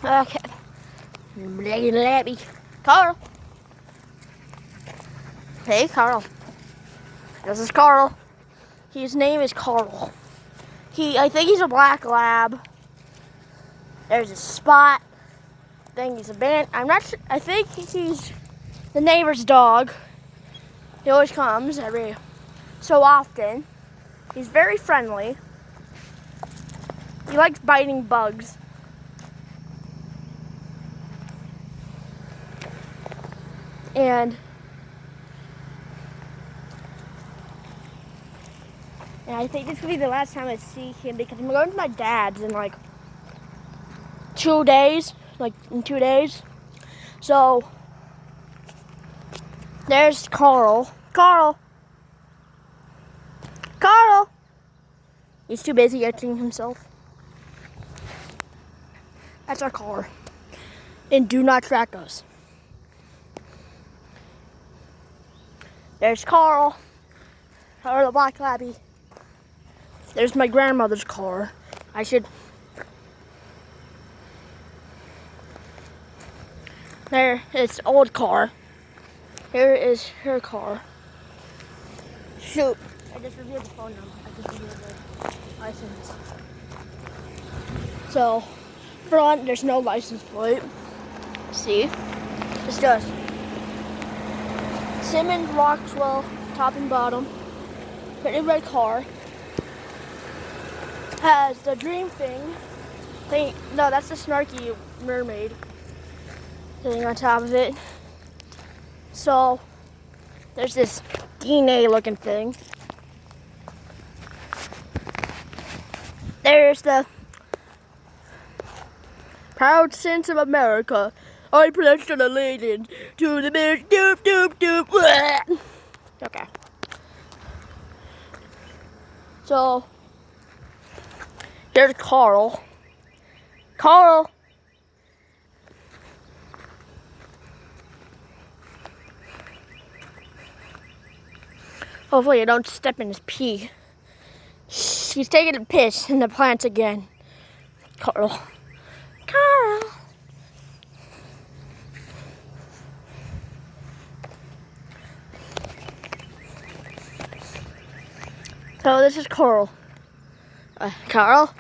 Okay. Let me. Carl. Hey, Carl. This is Carl. His name is Carl. I think he's a black lab. There's a spot. I think he's a band. I'm not sure. I think he's the neighbor's dog. He always comes every so often. He's very friendly. He likes biting bugs. And I think this will be the last time I see him because I'm going to my dad's in like 2 days. Like in 2 days. So there's Carl. Carl. He's too busy etching himself. That's our car. And do not track us. There's Carl. Or the black labby. There's my grandmother's car. There, it's old car. Here is her car. Shoot. I just reviewed the phone number. I just reviewed the license. So, front, there's no license plate. See? It's just Simmons, Rockwell, top and bottom. Pretty red car. Has the dream thing. No, that's the snarky mermaid thing on top of it. So, there's this DNA looking thing. There's the proud sense of America. I pledge to the legend, to the bear, doop, doop, doop. Okay. So, there's Carl. Carl. Hopefully I don't step in his pee. He's taking a piss in the plants again. Carl. Carl. So this is Carl. Carl?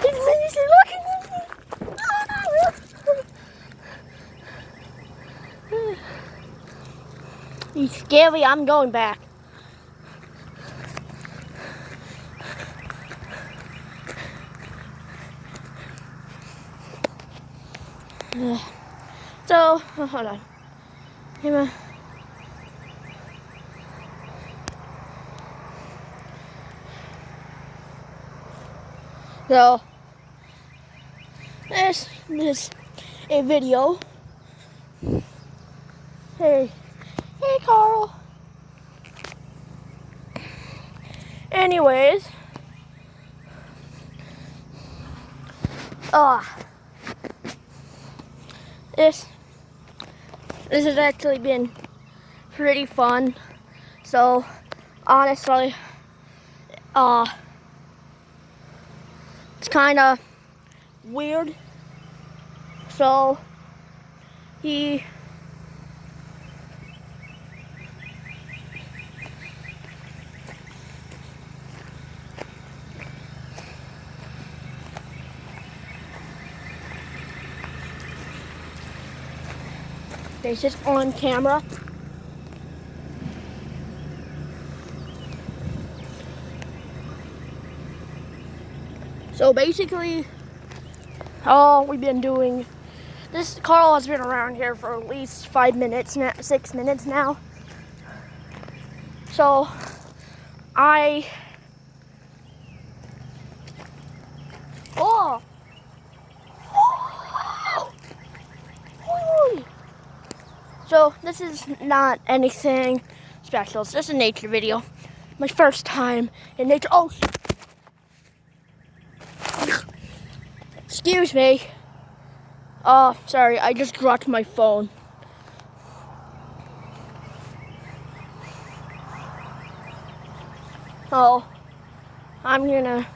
He's looking at me. He's scary. I'm going back. So, hold on. So, this is a video. Hey, Carl. Anyways, this has actually been pretty fun. So, honestly, it's kind of weird. So, he It's just on camera. So basically, all we've been doing, Carl has been around here for at least 5 minutes, 6 minutes now. So So this is not anything special. It's just a nature video. My first time in nature. Oh, excuse me. Sorry, I just dropped my phone. So I'm gonna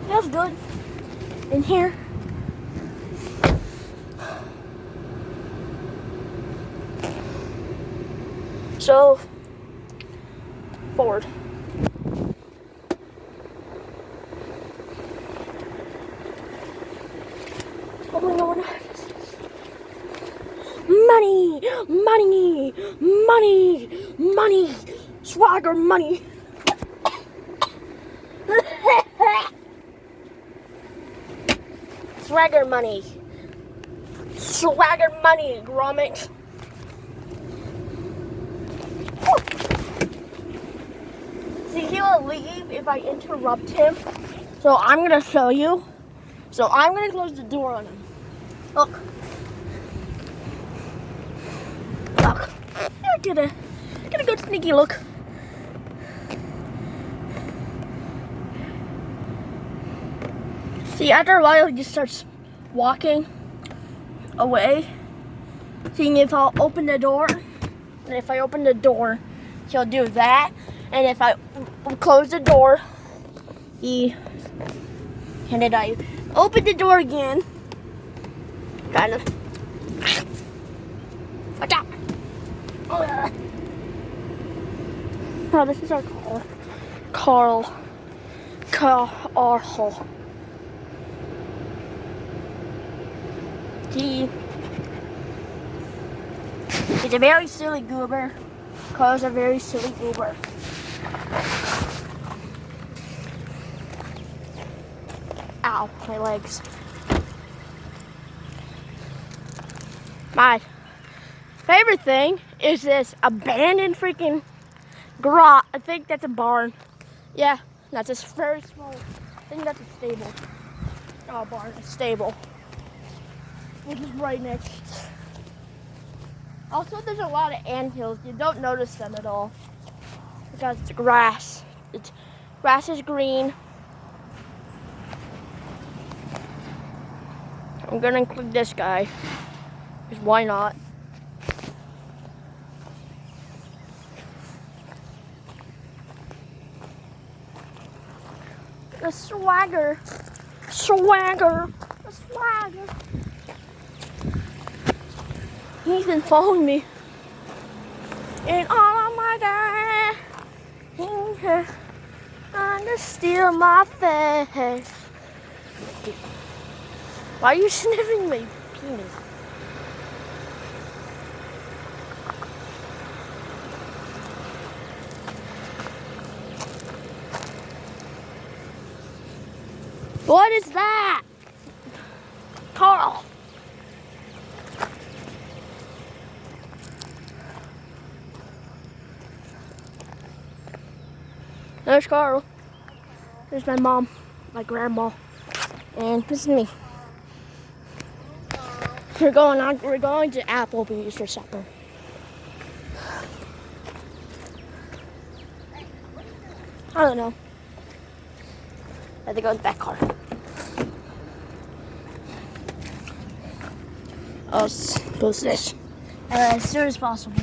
feels good in here. So forward. Oh my God. Money, money, money, money, swagger money. Swagger money. Swagger money, grommet. See, he will leave if I interrupt him. So I'm gonna show you. So I'm gonna close the door on him. Look. Look. I'm gonna go sneaky look. See, after a while, he just starts walking away, seeing if I'll open the door. And if I open the door, he'll do that. And if I close the door, and then I open the door again, kind of. Watch out! Oh, yeah. Oh, this is our Carl. He's a very silly goober. Carl's a very silly goober. Ow, my legs. My favorite thing is this abandoned freaking garage. I think that's a barn. Yeah, that's a very small. I think that's a stable. Oh, barn, a stable. Which is right next. Also, there's a lot of anthills. You don't notice them at all because it's grass. Grass is green. I'm gonna include this guy, because why not? The swagger. He's been following me. And all of my days, trying to steal my face. Why are you sniffing my penis? What is that? Carl. There's Carl. There's my mom, my grandma, and this is me. We're going to Applebee's for supper. I don't know. I have to go in that car. I'll post this as soon as possible.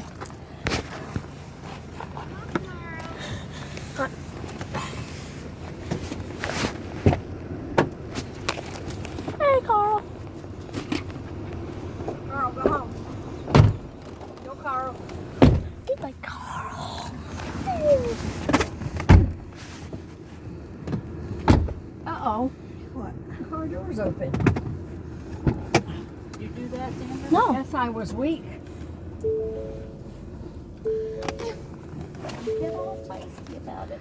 Hey, Carl. Carl, go home. Go, Carl. Be like Carl. Uh-oh. What? The car door's open. You do that, Sandra? No. Yes, I was weak. Get off my about it.